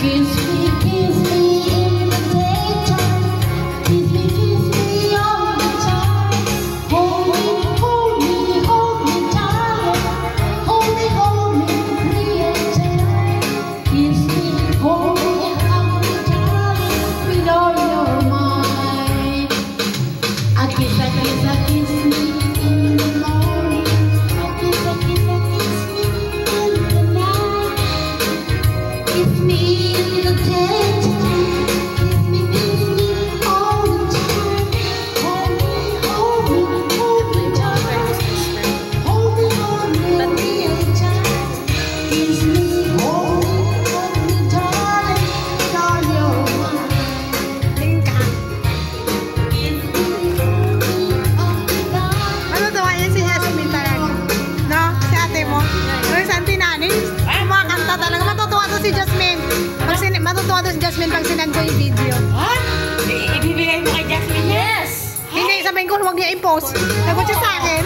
kiss me in the daytime. Kiss me all the time. Hold me, hold me, hold me tight. Hold me real tight. Kiss me, hold me tight with all your might. I kiss me in the morning. I kiss me in the night. Kiss me in the daytime. Kiss me all the time. Hold me tight. Hold me real tight. Kiss me, hold me tight with all your might. Kiss me all the time. Matutuwa yan si Jasmine talaga. No? Si ate mo. Or si auntie Nani. Kumakanta talaga. Matutuwa to si Jasmine. Matutuwa to si Jasmine pag sinend ko yung video. Ha? Ibibigay mo kay Jasmine? Yes! Hindi, sabihin ko huwag niya i-post. Sagot siya sa akin.